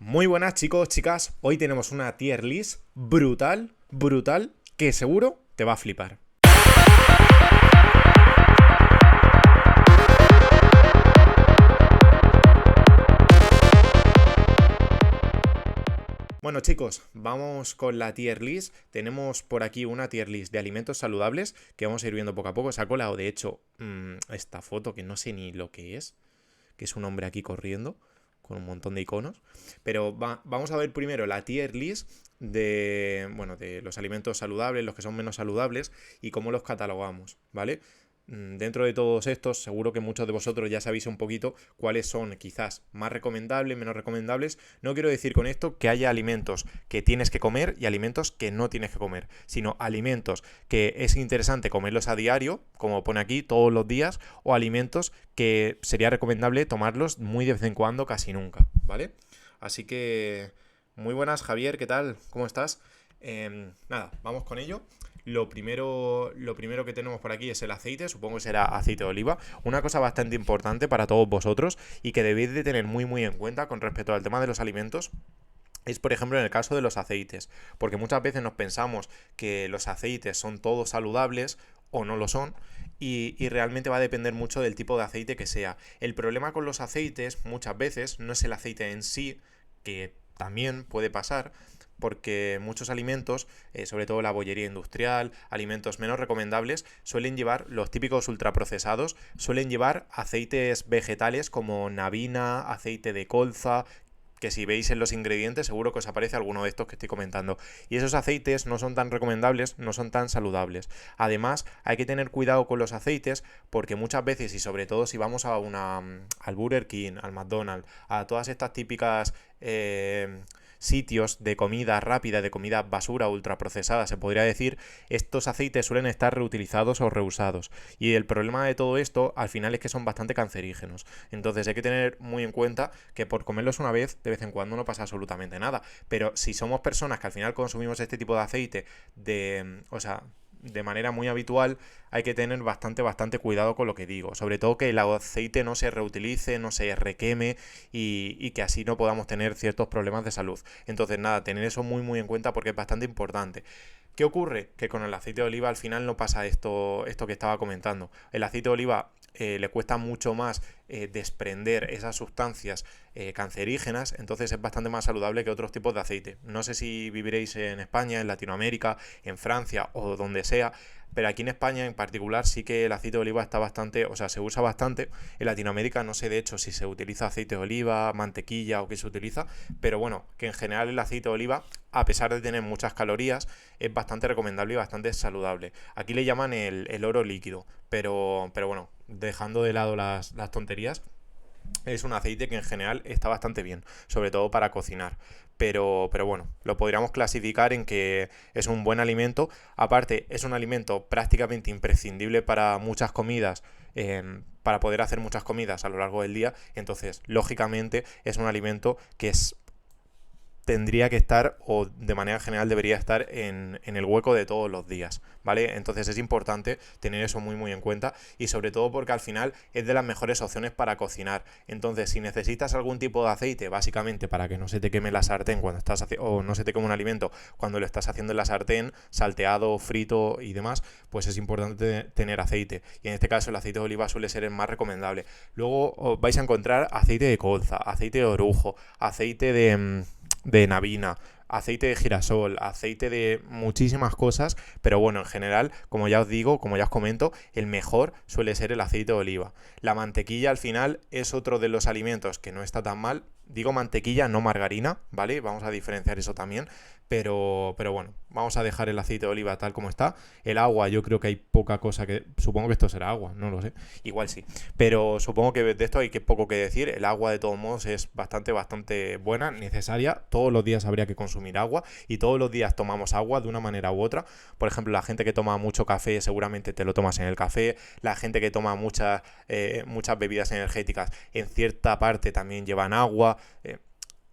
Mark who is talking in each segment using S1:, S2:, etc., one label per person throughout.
S1: Muy buenas chicos, chicas. Hoy tenemos una tier list brutal, brutal, que seguro te va a flipar. Bueno chicos, vamos con la tier list. Tenemos por aquí una tier list de alimentos saludables que vamos a ir viendo poco a poco. Se ha colado de hecho esta foto que no sé ni lo que es un hombre aquí corriendo con un montón de iconos. Pero vamos a ver primero la tier list de los alimentos saludables, los que son menos saludables y cómo los catalogamos, ¿vale? Dentro de todos estos, seguro que muchos de vosotros ya sabéis un poquito cuáles son quizás más recomendables, menos recomendables. No quiero decir con esto que haya alimentos que tienes que comer y alimentos que no tienes que comer, sino alimentos que es interesante comerlos a diario, como pone aquí, todos los días, o alimentos que sería recomendable tomarlos muy de vez en cuando, casi nunca, ¿vale? Así que, muy buenas, Javier, ¿qué tal? ¿Cómo estás? Nada, vamos con ello. Lo primero que tenemos por aquí es el aceite, supongo que será aceite de oliva. Una cosa bastante importante para todos vosotros y que debéis de tener muy muy en cuenta con respecto al tema de los alimentos es, por ejemplo, en el caso de los aceites, porque muchas veces nos pensamos que los aceites son todos saludables o no lo son, y realmente va a depender mucho del tipo de aceite que sea. El problema con los aceites muchas veces no es el aceite en sí, que también puede pasar, porque muchos alimentos, sobre todo la bollería industrial, alimentos menos recomendables, suelen llevar los típicos ultraprocesados, suelen llevar aceites vegetales como navina, aceite de colza, que si veis en los ingredientes seguro que os aparece alguno de estos que estoy comentando. Y esos aceites no son tan recomendables, no son tan saludables. Además, hay que tener cuidado con los aceites porque muchas veces, y sobre todo si vamos al Burger King, al McDonald's, a todas estas típicas sitios de comida rápida, de comida basura ultraprocesada, se podría decir, estos aceites suelen estar reutilizados o reusados. Y el problema de todo esto, al final, es que son bastante cancerígenos. Entonces hay que tener muy en cuenta que por comerlos una vez, de vez en cuando no pasa absolutamente nada. Pero si somos personas que al final consumimos este tipo de aceite de manera muy habitual, hay que tener bastante cuidado con lo que digo. Sobre todo que el aceite no se reutilice, no se requeme y que así no podamos tener ciertos problemas de salud. Entonces nada, tener eso muy en cuenta porque es bastante importante. ¿Qué ocurre? Que con el aceite de oliva al final no pasa esto que estaba comentando. El aceite de oliva le cuesta mucho más desprender esas sustancias cancerígenas, entonces es bastante más saludable que otros tipos de aceite. No sé si viviréis en España, en Latinoamérica, en Francia o donde sea, pero aquí en España en particular sí que el aceite de oliva está bastante, o sea, se usa bastante. En Latinoamérica no sé de hecho si se utiliza aceite de oliva, mantequilla o qué se utiliza, pero bueno, que en general el aceite de oliva, a pesar de tener muchas calorías, es bastante recomendable y bastante saludable. Aquí le llaman el oro líquido, pero bueno, dejando de lado las tonterías, es un aceite que en general está bastante bien, sobre todo para cocinar. Pero bueno, lo podríamos clasificar en que es un buen alimento. Aparte, es un alimento prácticamente imprescindible para muchas comidas, para poder hacer muchas comidas a lo largo del día. Entonces, lógicamente, es un alimento que tendría que estar, o de manera general debería estar en el hueco de todos los días, ¿vale? Entonces es importante tener eso muy en cuenta y sobre todo porque al final es de las mejores opciones para cocinar. Entonces, si necesitas algún tipo de aceite, básicamente para que no se te queme la sartén cuando estás o no se te queme un alimento cuando lo estás haciendo en la sartén, salteado, frito y demás, pues es importante tener aceite. Y en este caso el aceite de oliva suele ser el más recomendable. Luego os vais a encontrar aceite de colza, aceite de orujo, aceite de navina, aceite de girasol, aceite de muchísimas cosas, pero bueno, en general, como ya os digo, como ya os comento, el mejor suele ser el aceite de oliva. La mantequilla al final es otro de los alimentos que no está tan mal. Digo mantequilla, no margarina, ¿vale? Vamos a diferenciar eso también, pero bueno, vamos a dejar el aceite de oliva tal como está. El agua, yo creo que hay poca cosa que... Supongo que esto será agua, no lo sé. Igual sí. Pero supongo que de esto hay que poco que decir. El agua de todos modos es bastante buena, necesaria. Todos los días habría que consumir agua y todos los días tomamos agua de una manera u otra. Por ejemplo, la gente que toma mucho café seguramente te lo tomas en el café. La gente que toma muchas bebidas energéticas en cierta parte también llevan agua.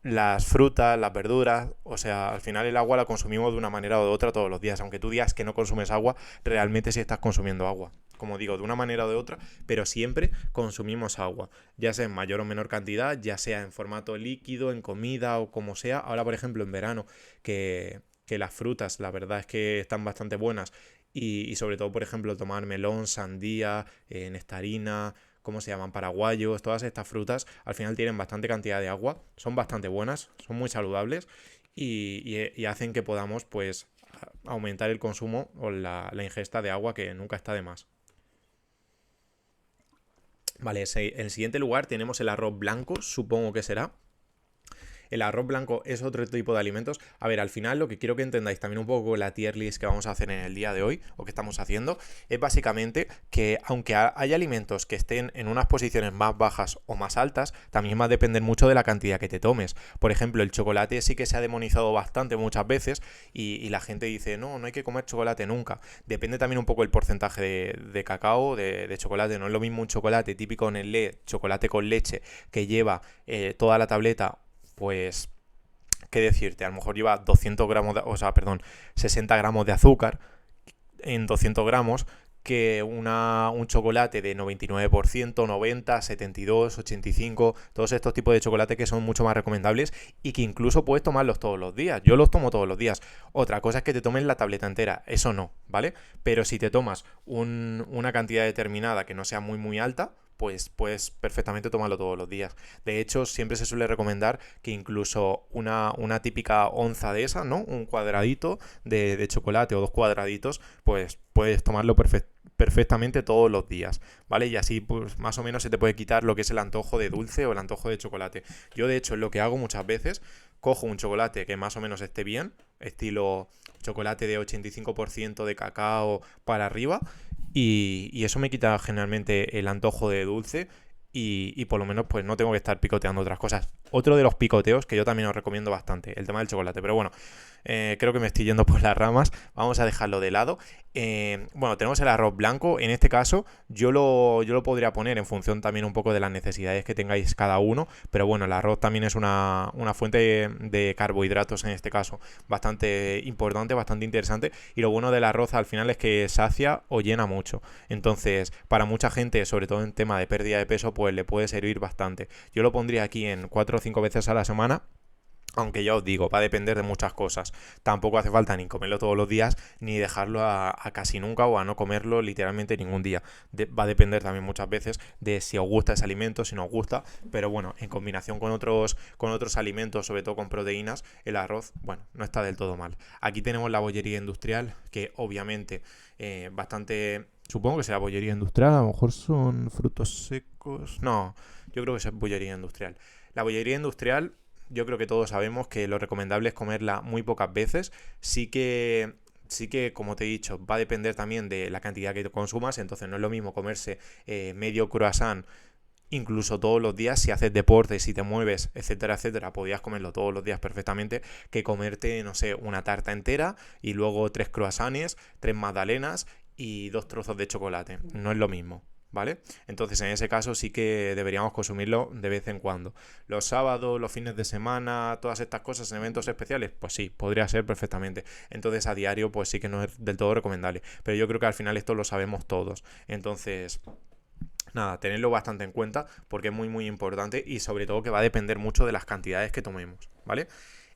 S1: las frutas, las verduras, o sea, al final el agua la consumimos de una manera o de otra todos los días, aunque tú digas que no consumes agua, realmente sí estás consumiendo agua. Como digo, de una manera o de otra, pero siempre consumimos agua, ya sea en mayor o menor cantidad, ya sea en formato líquido, en comida o como sea. Ahora, por ejemplo, en verano, que las frutas, la verdad es que están bastante buenas y sobre todo, por ejemplo, tomar melón, sandía, nectarina, ¿cómo se llaman? Paraguayos, todas estas frutas al final tienen bastante cantidad de agua, son bastante buenas, son muy saludables y hacen que podamos pues aumentar el consumo o la ingesta de agua que nunca está de más. Vale, en el siguiente lugar tenemos el arroz blanco, supongo que será. El arroz blanco es otro tipo de alimentos. A ver, al final lo que quiero que entendáis también un poco la tier list que vamos a hacer en el día de hoy, o que estamos haciendo, es básicamente que aunque haya alimentos que estén en unas posiciones más bajas o más altas, también va a depender mucho de la cantidad que te tomes. Por ejemplo, el chocolate sí que se ha demonizado bastante muchas veces y la gente dice, no, no hay que comer chocolate nunca. Depende también un poco el porcentaje de cacao, de chocolate. No es lo mismo un chocolate típico Nestlé, chocolate con leche, que lleva toda la tableta, pues, ¿qué decirte? A lo mejor lleva 200 gramos, o sea, perdón, 60 gramos de azúcar en 200 gramos, que un chocolate de 99%, 90, 72, 85, todos estos tipos de chocolate que son mucho más recomendables y que incluso puedes tomarlos todos los días. Yo los tomo todos los días. Otra cosa es que te tomes la tableta entera, eso no, ¿vale? Pero si te tomas una cantidad determinada que no sea muy muy alta, pues puedes perfectamente tomarlo todos los días. De hecho, siempre se suele recomendar que incluso una típica onza de esa, ¿no? Un cuadradito de chocolate o dos cuadraditos, pues puedes tomarlo perfectamente todos los días, ¿vale? Y así pues más o menos se te puede quitar lo que es el antojo de dulce o el antojo de chocolate. Yo de hecho es lo que hago muchas veces, cojo un chocolate que más o menos esté bien, estilo chocolate de 85% de cacao para arriba, y eso me quita generalmente el antojo de dulce y por lo menos pues no tengo que estar picoteando otras cosas. Otro de los picoteos que yo también os recomiendo bastante, el tema del chocolate, pero bueno, creo que me estoy yendo por las ramas, vamos a dejarlo de lado. Bueno, tenemos el arroz blanco, en este caso yo lo podría poner en función también un poco de las necesidades que tengáis cada uno, pero bueno, el arroz también es una fuente de carbohidratos en este caso, bastante importante, bastante interesante, y lo bueno del arroz al final es que sacia o llena mucho, entonces para mucha gente, sobre todo en tema de pérdida de peso, pues le puede servir bastante. Yo lo pondría aquí en 4 o 5 veces a la semana. Aunque ya os digo, va a depender de muchas cosas. Tampoco hace falta ni comerlo todos los días, ni dejarlo a casi nunca o a no comerlo literalmente ningún día. Va a depender también muchas veces de si os gusta ese alimento, si no os gusta. Pero bueno, en combinación con otros alimentos, sobre todo con proteínas, el arroz, bueno, no está del todo mal. Aquí tenemos la bollería industrial, que obviamente bastante... Supongo que será bollería industrial, a lo mejor son frutos secos. No, yo creo que es bollería industrial. La bollería industrial, yo creo que todos sabemos que lo recomendable es comerla muy pocas veces. Sí que, como te he dicho, va a depender también de la cantidad que consumas. Entonces no es lo mismo comerse medio croissant incluso todos los días. Si haces deporte, si te mueves, etcétera, etcétera, podías comerlo todos los días perfectamente, que comerte, no sé, una tarta entera y luego 3 croissants, 3 magdalenas y 2 trozos de chocolate. No es lo mismo, ¿vale? Entonces en ese caso sí que deberíamos consumirlo de vez en cuando. Los sábados, los fines de semana, todas estas cosas en eventos especiales, pues sí, podría ser perfectamente. Entonces a diario pues sí que no es del todo recomendable. Pero yo creo que al final esto lo sabemos todos. Entonces... nada, tenerlo bastante en cuenta porque es muy muy importante y sobre todo que va a depender mucho de las cantidades que tomemos, ¿vale?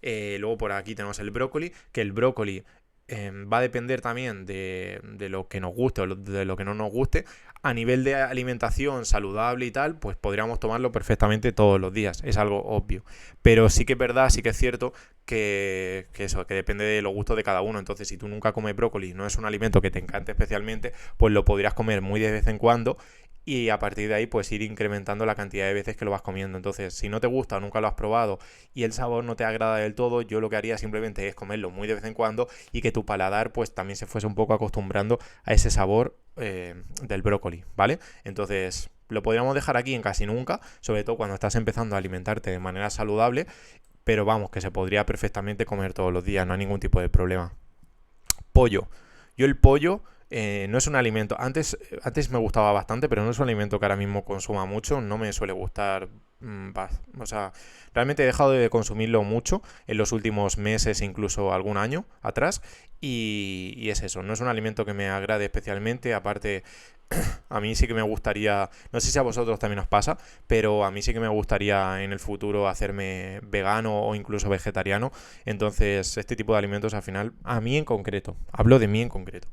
S1: Luego por aquí tenemos el brócoli, que el brócoli va a depender también de lo que nos guste o de lo que no nos guste. A nivel de alimentación saludable y tal, pues podríamos tomarlo perfectamente todos los días, es algo obvio. Pero sí que es verdad, sí que es cierto que depende de los gustos de cada uno. Entonces, si tú nunca comes brócoli, no es un alimento que te encante especialmente, pues lo podrías comer muy de vez en cuando y a partir de ahí pues ir incrementando la cantidad de veces que lo vas comiendo. Entonces, si no te gusta o nunca lo has probado y el sabor no te agrada del todo, yo lo que haría simplemente es comerlo muy de vez en cuando y que tu paladar pues también se fuese un poco acostumbrando a ese sabor del brócoli, ¿vale? Entonces, lo podríamos dejar aquí en casi nunca, sobre todo cuando estás empezando a alimentarte de manera saludable, pero vamos, que se podría perfectamente comer todos los días, no hay ningún tipo de problema. Pollo. Yo el pollo no es un alimento, antes me gustaba bastante, pero no es un alimento que ahora mismo consuma mucho, no me suele gustar, o sea, realmente he dejado de consumirlo mucho en los últimos meses, incluso algún año atrás, y es eso, no es un alimento que me agrade especialmente, aparte a mí sí que me gustaría, no sé si a vosotros también os pasa, pero a mí sí que me gustaría en el futuro hacerme vegano o incluso vegetariano. Entonces, este tipo de alimentos al final, a mí en concreto, hablo de mí en concreto,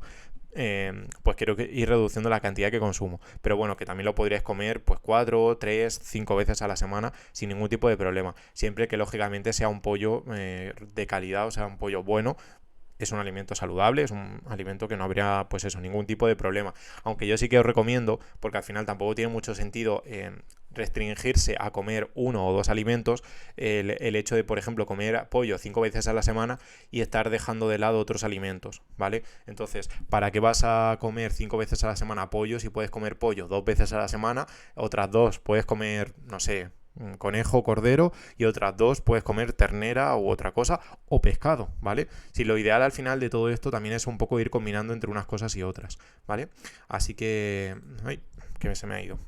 S1: pues quiero ir reduciendo la cantidad que consumo. Pero bueno, que también lo podríais comer pues 4, 3, 5 veces a la semana sin ningún tipo de problema. Siempre que lógicamente sea un pollo de calidad, o sea, un pollo bueno, es un alimento saludable, es un alimento que no habría, pues eso, ningún tipo de problema. Aunque yo sí que os recomiendo, porque al final tampoco tiene mucho sentido restringirse a comer 1 o 2 alimentos, el hecho de, por ejemplo, comer pollo 5 veces a la semana y estar dejando de lado otros alimentos, ¿vale? Entonces, ¿para qué vas a comer 5 veces a la semana pollo si puedes comer pollo 2 veces a la semana? Otras 2 puedes comer, no sé, conejo, cordero, y otras 2 puedes comer ternera u otra cosa o pescado, ¿vale? Si lo ideal al final de todo esto también es un poco ir combinando entre unas cosas y otras, ¿vale? Así que... ¡Ay! Que se me ha ido.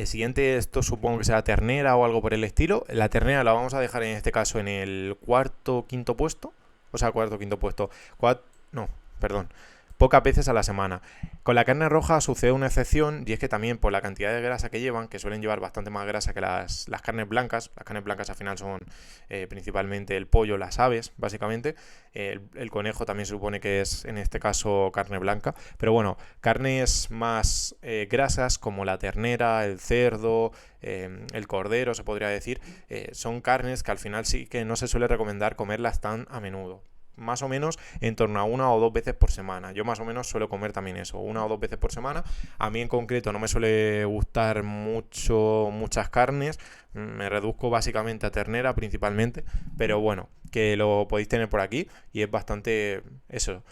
S1: Siguiente, esto supongo que será ternera o algo por el estilo. La ternera la vamos a dejar en este caso en el cuarto, quinto puesto. O sea, cuarto, quinto puesto. No, perdón. Pocas veces a la semana. Con la carne roja sucede una excepción, y es que también por la cantidad de grasa que llevan, que suelen llevar bastante más grasa que las carnes blancas. Las carnes blancas al final son principalmente el pollo, las aves, básicamente. El conejo también se supone que es en este caso carne blanca. Pero bueno, carnes más grasas como la ternera, el cerdo, el cordero, se podría decir, son carnes que al final sí que no se suele recomendar comerlas tan a menudo. Más o menos en torno a 1 o 2 veces por semana. Yo más o menos suelo comer también eso, 1 o 2 veces por semana. A mí en concreto no me suele gustar muchas carnes. Me reduzco básicamente a ternera principalmente. Pero bueno, que lo podéis tener por aquí y es bastante eso.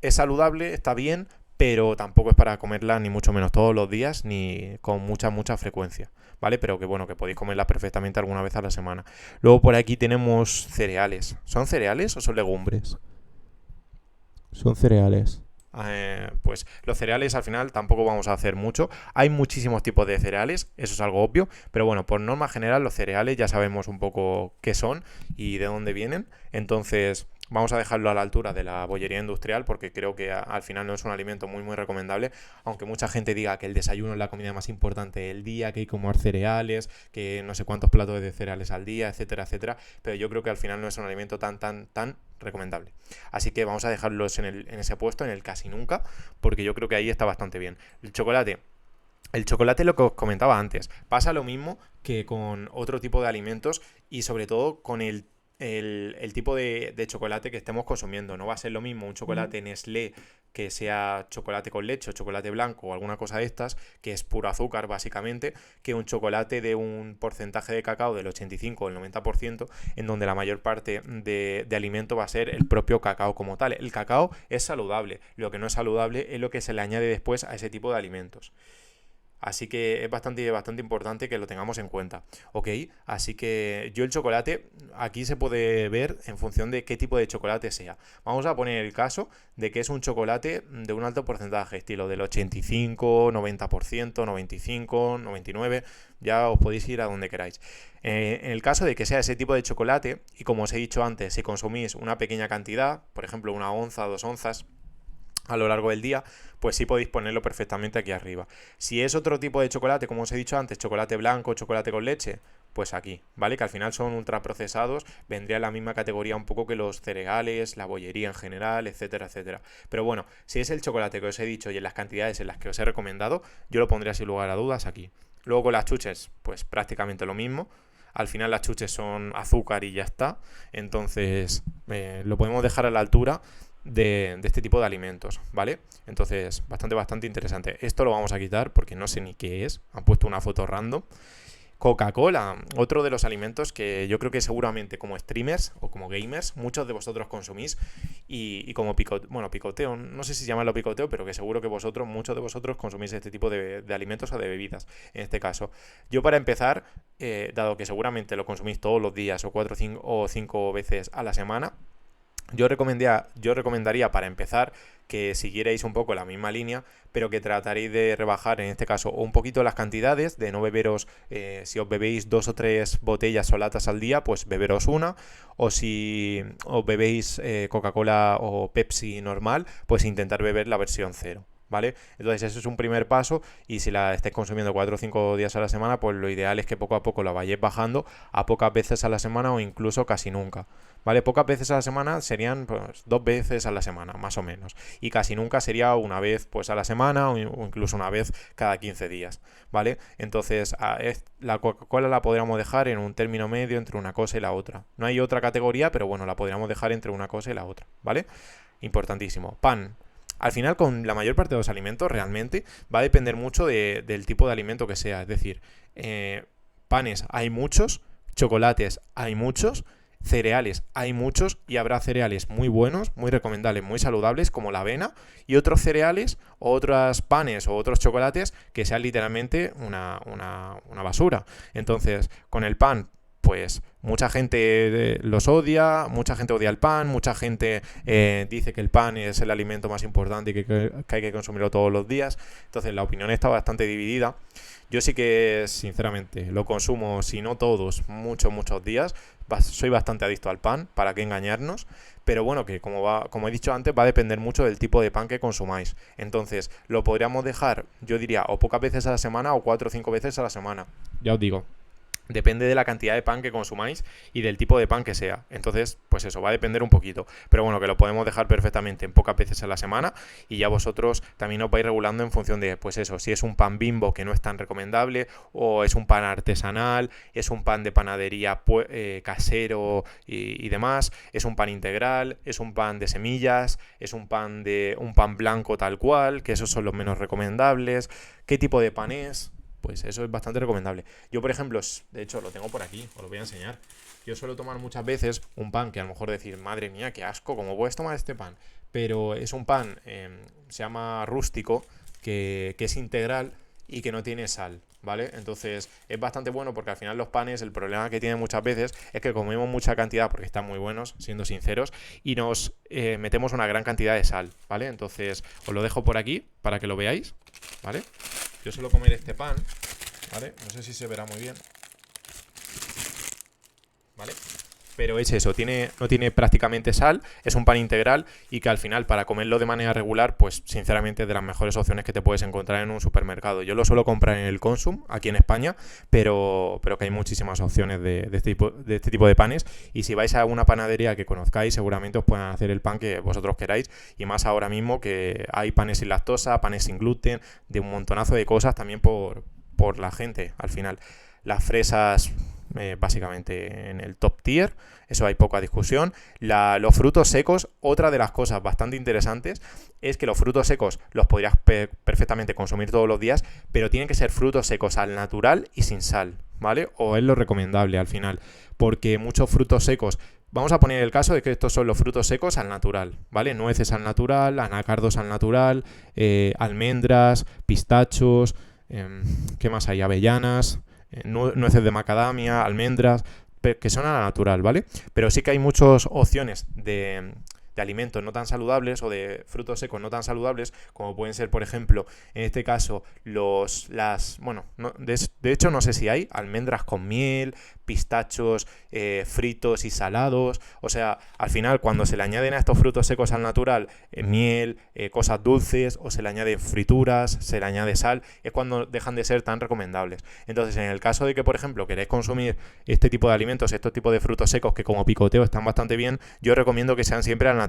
S1: Es saludable, está bien, pero tampoco es para comerla ni mucho menos todos los días ni con mucha frecuencia, ¿vale? Pero que bueno, que podéis comerla perfectamente alguna vez a la semana. Luego por aquí tenemos cereales. ¿Son cereales o son legumbres? Son cereales. Pues los cereales al final tampoco vamos a hacer mucho. Hay muchísimos tipos de cereales, eso es algo obvio, pero bueno, por norma general los cereales ya sabemos un poco qué son y de dónde vienen. Entonces vamos a dejarlo a la altura de la bollería industrial porque creo que al final no es un alimento muy recomendable, aunque mucha gente diga que el desayuno es la comida más importante del día, que hay que comer cereales, que no sé cuántos platos de cereales al día, etcétera, etcétera, pero yo creo que al final no es un alimento tan recomendable. Así que vamos a dejarlos en ese puesto, en el casi nunca, porque yo creo que ahí está bastante bien. El chocolate. El chocolate, lo que os comentaba antes, pasa lo mismo que con otro tipo de alimentos y sobre todo con el tipo de chocolate que estemos consumiendo. No va a ser lo mismo un chocolate Nestlé que sea chocolate con leche o chocolate blanco o alguna cosa de estas, que es puro azúcar básicamente, que un chocolate de un porcentaje de cacao del 85 o el 90%, en donde la mayor parte de alimento va a ser el propio cacao como tal. El cacao es saludable, lo que no es saludable es lo que se le añade después a ese tipo de alimentos. Así que es bastante importante que lo tengamos en cuenta. Ok, así que yo el chocolate, aquí se puede ver en función de qué tipo de chocolate sea. Vamos a poner el caso de que es un chocolate de un alto porcentaje, estilo del 85, 90%, 95, 99, ya os podéis ir a donde queráis. En el caso de que sea ese tipo de chocolate, y como os he dicho antes, si consumís una pequeña cantidad, por ejemplo 1 onza, 2 onzas, a lo largo del día, pues sí podéis ponerlo perfectamente aquí arriba. Si es otro tipo de chocolate, como os he dicho antes, chocolate blanco, chocolate con leche, pues aquí, ¿vale? Que al final son ultraprocesados, vendría en la misma categoría un poco que los cereales, la bollería en general, etcétera, etcétera. Pero bueno, si es el chocolate que os he dicho y en las cantidades en las que os he recomendado, yo lo pondría sin lugar a dudas aquí. Luego con las chuches, pues prácticamente lo mismo. Al final las chuches son azúcar y ya está. Entonces lo podemos dejar a la altura de este tipo de alimentos, ¿vale? Entonces, bastante interesante. Esto lo vamos a quitar porque no sé ni qué es. Han puesto una foto random. Coca-Cola, otro de los alimentos que yo creo que seguramente como streamers o como gamers muchos de vosotros consumís y como picoteo, no sé si llamarlo picoteo, pero que seguro que muchos de vosotros consumís este tipo de alimentos o de bebidas, en este caso. Yo para empezar, dado que seguramente lo consumís todos los días o 4 o 5 veces a la semana, Yo recomendaría para empezar que siguierais un poco la misma línea, pero que trataréis de rebajar en este caso un poquito las cantidades, de no beberos, si os bebéis 2 o 3 botellas o latas al día, pues beberos una, o si os bebéis Coca-Cola o Pepsi normal, pues intentar beber la versión cero. ¿Vale? Entonces ese es un primer paso y si la estáis consumiendo 4 o 5 días a la semana, pues lo ideal es que poco a poco la vayáis bajando a pocas veces a la semana o incluso casi nunca. ¿Vale? Pocas veces a la semana serían pues 2 veces a la semana, más o menos. Y casi nunca sería una vez pues a la semana o incluso una vez cada 15 días. ¿Vale? Entonces la Coca-Cola la podríamos dejar en un término medio entre una cosa y la otra. No hay otra categoría, pero bueno, la podríamos dejar entre una cosa y la otra. ¿Vale? Importantísimo. Pan. Al final, con la mayor parte de los alimentos, realmente va a depender mucho del tipo de alimento que sea. Es decir, panes hay muchos, chocolates hay muchos, cereales hay muchos y habrá cereales muy buenos, muy recomendables, muy saludables, como la avena, y otros cereales, o otros panes o otros chocolates que sean literalmente una basura. Entonces, con el pan, pues mucha gente los odia, mucha gente odia el pan, mucha gente dice que el pan es el alimento más importante y que hay que consumirlo todos los días. Entonces la opinión está bastante dividida. Yo sí que, sinceramente, lo consumo, si no todos, muchos días. Soy bastante adicto al pan, para qué engañarnos. Pero bueno, que como he dicho antes, va a depender mucho del tipo de pan que consumáis. Entonces, lo podríamos dejar, yo diría, o pocas veces a la semana o 4 o 5 veces a la semana. Ya os digo. Depende de la cantidad de pan que consumáis y del tipo de pan que sea. Entonces, pues eso, va a depender un poquito. Pero bueno, que lo podemos dejar perfectamente en pocas veces a la semana y ya vosotros también os vais regulando en función de, pues eso, si es un pan Bimbo que no es tan recomendable o es un pan artesanal, es un pan de panadería casero y demás, es un pan integral, es un pan de semillas, es un pan blanco tal cual, que esos son los menos recomendables, qué tipo de pan es. Pues eso es bastante recomendable. Yo, por ejemplo, de hecho lo tengo por aquí, os lo voy a enseñar. Yo suelo tomar muchas veces un pan que a lo mejor decir, madre mía, qué asco, ¿cómo puedes tomar este pan? Pero es un pan, se llama rústico, que es integral y que no tiene sal, ¿vale? Entonces es bastante bueno porque al final los panes, el problema que tienen muchas veces es que comemos mucha cantidad, porque están muy buenos, siendo sinceros, y nos metemos una gran cantidad de sal, ¿vale? Entonces os lo dejo por aquí para que lo veáis, ¿vale? Yo suelo comer este pan, ¿vale? No sé si se verá muy bien, ¿vale? Pero es eso, no tiene prácticamente sal, es un pan integral y que al final para comerlo de manera regular, pues sinceramente es de las mejores opciones que te puedes encontrar en un supermercado. Yo lo suelo comprar en el Consum, aquí en España, pero que hay muchísimas opciones de este tipo de panes y si vais a una panadería que conozcáis, seguramente os puedan hacer el pan que vosotros queráis y más ahora mismo que hay panes sin lactosa, panes sin gluten, de un montonazo de cosas también por la gente al final. Las fresas básicamente en el top tier, eso hay poca discusión. Los frutos secos, otra de las cosas bastante interesantes es que los frutos secos los podrías perfectamente consumir todos los días, pero tienen que ser frutos secos al natural y sin sal, ¿vale? O es lo recomendable al final, porque muchos frutos secos, vamos a poner el caso de que estos son los frutos secos al natural, ¿vale? Nueces al natural, anacardos al natural, almendras, pistachos, ¿qué más hay? Avellanas, nueces de macadamia, almendras, que son a la natural, ¿vale? Pero sí que hay muchas opciones de alimentos no tan saludables o de frutos secos no tan saludables, como pueden ser, por ejemplo, en este caso, de hecho no sé si hay almendras con miel, pistachos fritos y salados, o sea, al final cuando se le añaden a estos frutos secos al natural miel, cosas dulces, o se le añaden frituras, se le añade sal, es cuando dejan de ser tan recomendables. Entonces, en el caso de que, por ejemplo, queréis consumir este tipo de alimentos, estos tipos de frutos secos que como picoteo están bastante bien, yo recomiendo que sean siempre al natural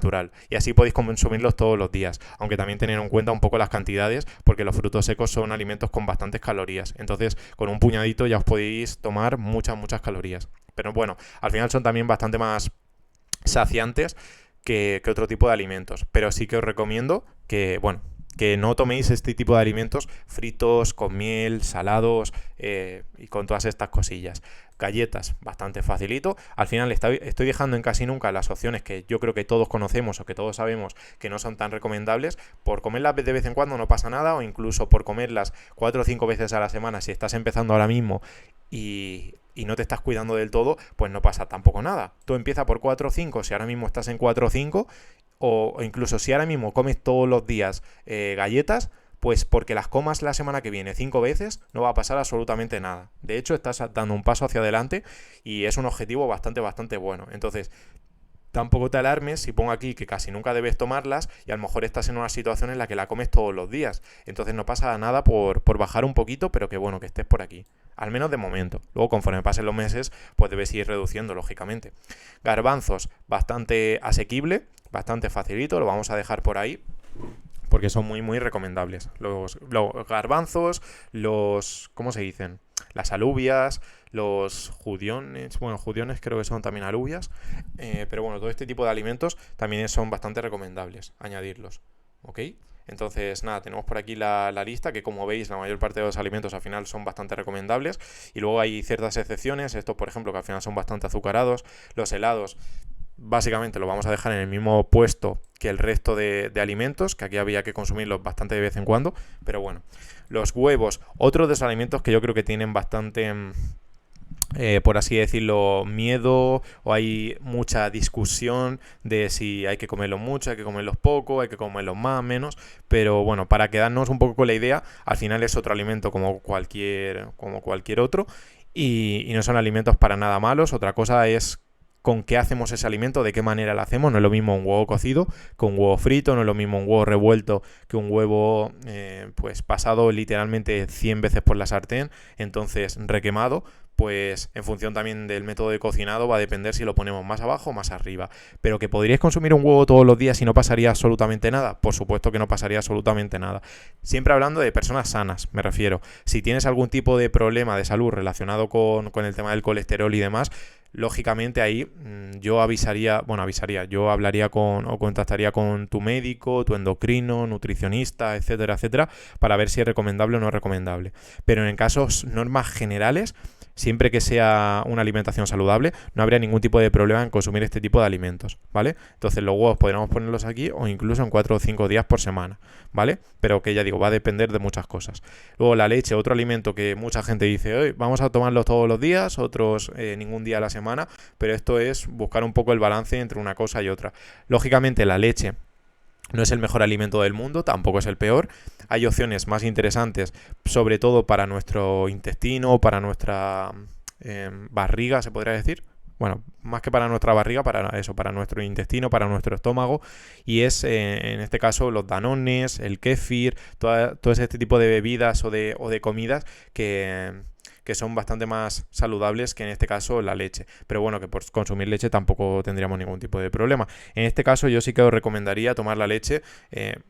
S1: y así podéis consumirlos todos los días, aunque también tener en cuenta un poco las cantidades porque los frutos secos son alimentos con bastantes calorías, entonces con un puñadito ya os podéis tomar muchas calorías, pero bueno, al final son también bastante más saciantes que otro tipo de alimentos, pero sí que os recomiendo que, bueno, que no toméis este tipo de alimentos fritos, con miel, salados y con todas estas cosillas. Galletas, bastante facilito. Al final estoy dejando en casi nunca las opciones que yo creo que todos conocemos o que todos sabemos que no son tan recomendables. Por comerlas de vez en cuando no pasa nada, o incluso por comerlas 4 o 5 veces a la semana si estás empezando ahora mismo y y no te estás cuidando del todo, pues no pasa tampoco nada. Tú empieza por 4 o 5, si ahora mismo estás en 4 o 5, o incluso si ahora mismo comes todos los días galletas, pues porque las comas la semana que viene 5 veces, no va a pasar absolutamente nada. De hecho, estás dando un paso hacia adelante y es un objetivo bastante bueno. Entonces, tampoco te alarmes si pongo aquí que casi nunca debes tomarlas y a lo mejor estás en una situación en la que la comes todos los días. Entonces no pasa nada por bajar un poquito, pero que bueno, que estés por aquí. Al menos de momento. Luego, conforme pasen los meses, pues debes ir reduciendo, lógicamente. Garbanzos, bastante asequible, bastante facilito, lo vamos a dejar por ahí, porque son muy recomendables. Los garbanzos, ¿cómo se dicen? Las alubias, los judiones, bueno, judiones creo que son también alubias, pero bueno, todo este tipo de alimentos también son bastante recomendables añadirlos, ¿ok? Entonces, nada, tenemos por aquí la lista, que como veis, la mayor parte de los alimentos al final son bastante recomendables, y luego hay ciertas excepciones, estos por ejemplo, que al final son bastante azucarados. Los helados, básicamente lo vamos a dejar en el mismo puesto que el resto de alimentos, que aquí había que consumirlos bastante de vez en cuando, pero bueno. Los huevos, otro de los alimentos que yo creo que tienen bastante, por así decirlo, miedo, o hay mucha discusión de si hay que comerlos mucho, hay que comerlos poco, hay que comerlos más, menos, pero bueno, para quedarnos un poco con la idea, al final es otro alimento como cualquier otro, y no son alimentos para nada malos. Otra cosa es con qué hacemos ese alimento, de qué manera lo hacemos. No es lo mismo un huevo cocido que un huevo frito, no es lo mismo un huevo revuelto que un huevo pues pasado literalmente 100 veces por la sartén, entonces requemado. Pues en función también del método de cocinado va a depender si lo ponemos más abajo o más arriba. Pero que podríais consumir un huevo todos los días y no pasaría absolutamente nada. Por supuesto que no pasaría absolutamente nada. Siempre hablando de personas sanas, me refiero. Si tienes algún tipo de problema de salud relacionado con el tema del colesterol y demás, lógicamente ahí yo yo hablaría o contactaría con tu médico, tu endocrino, nutricionista, etcétera, para ver si es recomendable o no es recomendable. Pero en casos, normas generales, siempre que sea una alimentación saludable, no habría ningún tipo de problema en consumir este tipo de alimentos, ¿vale? Entonces los huevos podríamos ponerlos aquí o incluso en 4 o 5 días por semana, ¿vale? Pero que ya digo, va a depender de muchas cosas. Luego la leche, otro alimento que mucha gente dice, hoy vamos a tomarlo todos los días, otros ningún día a la semana, pero esto es buscar un poco el balance entre una cosa y otra. Lógicamente la leche no es el mejor alimento del mundo, tampoco es el peor. Hay opciones más interesantes, sobre todo para nuestro intestino, para nuestra barriga, se podría decir. Bueno, más que para nuestra barriga, para eso, para nuestro intestino, para nuestro estómago. Y es, en este caso, los danones, el kéfir, todo este tipo de bebidas o de comidas que son bastante más saludables que en este caso la leche. Pero bueno, que por consumir leche tampoco tendríamos ningún tipo de problema. En este caso yo sí que os recomendaría tomar la leche.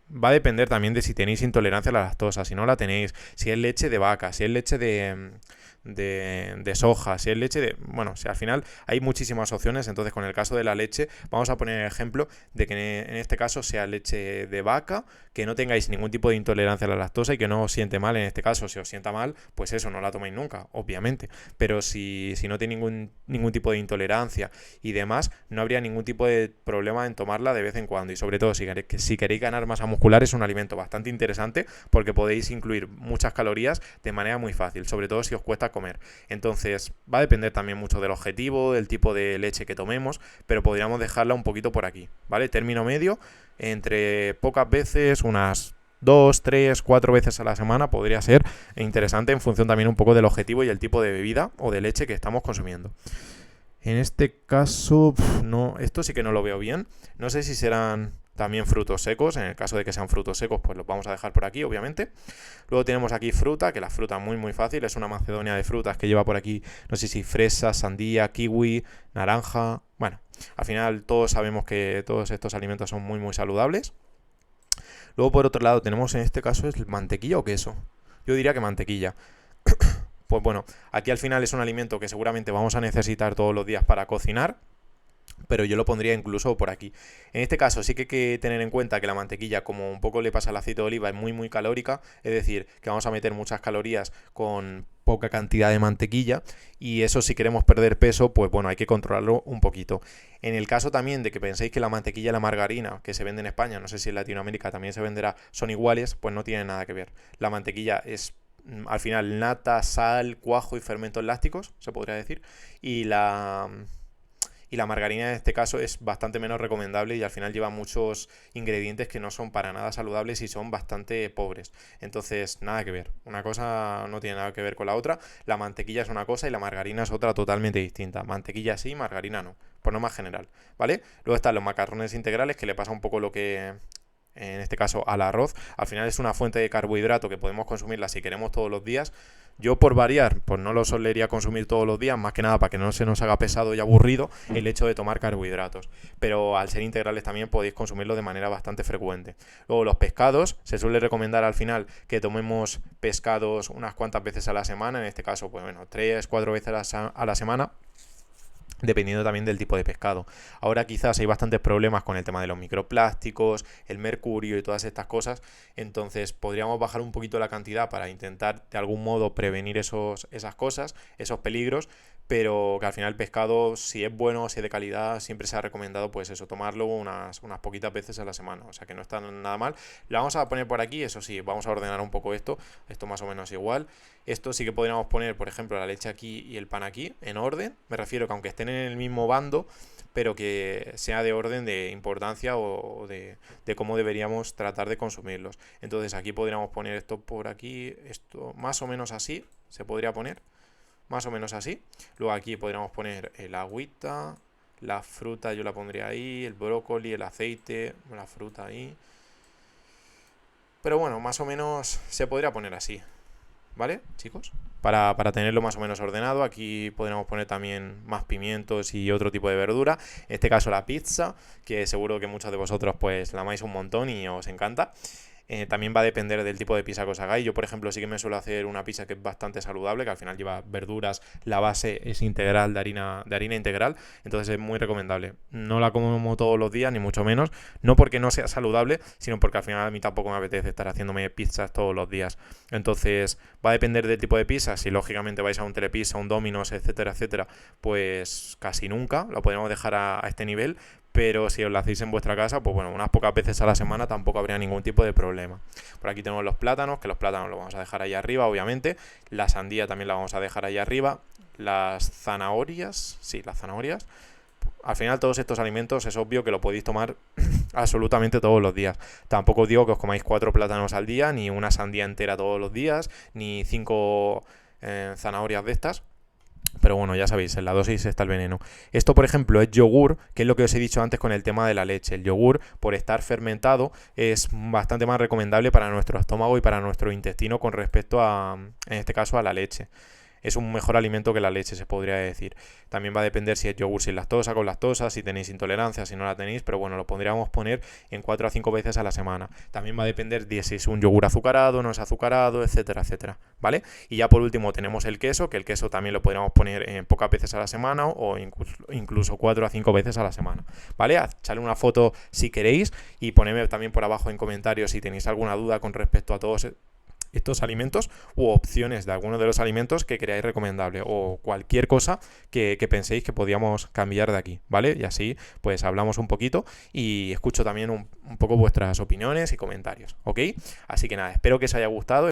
S1: Va a depender también de si tenéis intolerancia a la lactosa, si no la tenéis, si es leche de vaca, si es leche de soja, si es leche de... Bueno, si al final hay muchísimas opciones, entonces con el caso de la leche vamos a poner el ejemplo de que en este caso sea leche de vaca, que no tengáis ningún tipo de intolerancia a la lactosa y que no os siente mal. En este caso, si os sienta mal, pues eso, no la toméis nunca, obviamente, pero si no tiene ningún tipo de intolerancia y demás, no habría ningún tipo de problema en tomarla de vez en cuando. Y sobre todo si queréis ganar masa muscular, es un alimento bastante interesante porque podéis incluir muchas calorías de manera muy fácil, sobre todo si os cuesta comer. Entonces va a depender también mucho del objetivo, del tipo de leche que tomemos, pero podríamos dejarla un poquito por aquí, ¿vale? Término medio, entre pocas veces, unas 2, 3, 4 veces a la semana podría ser interesante en función también un poco del objetivo y el tipo de bebida o de leche que estamos consumiendo. En este caso, no, esto sí que no lo veo bien. No sé si serán también frutos secos. En el caso de que sean frutos secos, pues los vamos a dejar por aquí, obviamente. Luego tenemos aquí fruta, que la fruta muy fácil. Es una macedonia de frutas que lleva por aquí, no sé si fresa, sandía, kiwi, naranja. Bueno, al final todos sabemos que todos estos alimentos son muy saludables. Luego por otro lado tenemos en este caso es mantequilla o queso. Yo diría que mantequilla. Pues bueno, aquí al final es un alimento que seguramente vamos a necesitar todos los días para cocinar, pero yo lo pondría incluso por aquí. En este caso sí que hay que tener en cuenta que la mantequilla, como un poco le pasa al aceite de oliva, es muy calórica, es decir, que vamos a meter muchas calorías con poca cantidad de mantequilla, y eso, si queremos perder peso, pues bueno, hay que controlarlo un poquito. En el caso también de que penséis que la mantequilla y la margarina que se vende en España, no sé si en Latinoamérica también se venderá, son iguales, pues no tiene nada que ver. La mantequilla es al final nata, sal, cuajo y fermentos lácticos, se podría decir. Y la margarina en este caso es bastante menos recomendable y al final lleva muchos ingredientes que no son para nada saludables y son bastante pobres. Entonces, nada que ver. Una cosa no tiene nada que ver con la otra. La mantequilla es una cosa y la margarina es otra totalmente distinta. Mantequilla sí, margarina no, por norma general, ¿vale? Luego están los macarrones integrales, que le pasa un poco lo que en este caso al arroz. Al final es una fuente de carbohidrato que podemos consumirla si queremos todos los días. Yo por variar, pues no lo solería consumir todos los días, más que nada para que no se nos haga pesado y aburrido el hecho de tomar carbohidratos. Pero al ser integrales también podéis consumirlo de manera bastante frecuente. Luego los pescados, se suele recomendar al final que tomemos pescados unas cuantas veces a la semana, en este caso pues bueno, 3-4 veces a la semana, dependiendo también del tipo de pescado. Ahora quizás hay bastantes problemas con el tema de los microplásticos, el mercurio y todas estas cosas, entonces podríamos bajar un poquito la cantidad para intentar de algún modo prevenir esas cosas, esos peligros, pero que al final el pescado, si es bueno, si es de calidad, siempre se ha recomendado pues eso, tomarlo unas poquitas veces a la semana, o sea que no está nada mal. Lo vamos a poner por aquí, eso sí, vamos a ordenar un poco esto más o menos igual. Esto sí que podríamos poner, por ejemplo, la leche aquí y el pan aquí, en orden. Me refiero que aunque estén en el mismo bando, pero que sea de orden de importancia o de cómo deberíamos tratar de consumirlos. Entonces aquí podríamos poner esto por aquí, esto más o menos así, se podría poner, más o menos así. Luego aquí podríamos poner el agüita, la fruta yo la pondría ahí, el brócoli, el aceite, la fruta ahí. Pero bueno, más o menos se podría poner así. ¿Vale, chicos? Para tenerlo más o menos ordenado, aquí podríamos poner también más pimientos y otro tipo de verdura. En este caso la pizza, que seguro que muchos de vosotros pues la amáis un montón y os encanta. También va a depender del tipo de pizza que os hagáis. Yo, por ejemplo, sí que me suelo hacer una pizza que es bastante saludable, que al final lleva verduras, la base es integral de harina integral, entonces es muy recomendable. No la como todos los días, ni mucho menos, no porque no sea saludable, sino porque al final a mí tampoco me apetece estar haciéndome pizzas todos los días. Entonces va a depender del tipo de pizza. Si lógicamente vais a un Telepizza, un Domino's, etcétera, etcétera, pues casi nunca lo podemos dejar a este nivel. Pero si os lo hacéis en vuestra casa, pues bueno, unas pocas veces a la semana tampoco habría ningún tipo de problema. Por aquí tenemos los plátanos, que los plátanos los vamos a dejar ahí arriba, obviamente. La sandía también la vamos a dejar ahí arriba. Las zanahorias, sí, las zanahorias. Al final todos estos alimentos es obvio que lo podéis tomar absolutamente todos los días. Tampoco os digo que os comáis 4 plátanos al día, ni una sandía entera todos los días, ni 5 zanahorias de estas. Pero bueno, ya sabéis, en la dosis está el veneno. Esto, por ejemplo, es yogur, que es lo que os he dicho antes con el tema de la leche. El yogur, por estar fermentado, es bastante más recomendable para nuestro estómago y para nuestro intestino con respecto a, en este caso, a la leche. Es un mejor alimento que la leche, se podría decir. También va a depender si es yogur sin lactosa, con lactosa, si tenéis intolerancia, si no la tenéis, pero bueno, lo podríamos poner en 4 a 5 veces a la semana. También va a depender de si es un yogur azucarado, no es azucarado, etcétera, etcétera, ¿vale? Y ya por último tenemos el queso, que el queso también lo podríamos poner en pocas veces a la semana o incluso 4 a 5 veces a la semana, ¿vale? Echadle una foto si queréis y ponedme también por abajo en comentarios si tenéis alguna duda con respecto a todos estos alimentos u opciones de alguno de los alimentos que creáis recomendable o cualquier cosa que penséis que podíamos cambiar de aquí, ¿vale? Y así pues hablamos un poquito y escucho también un poco vuestras opiniones y comentarios, ¿ok? Así que nada, espero que os haya gustado.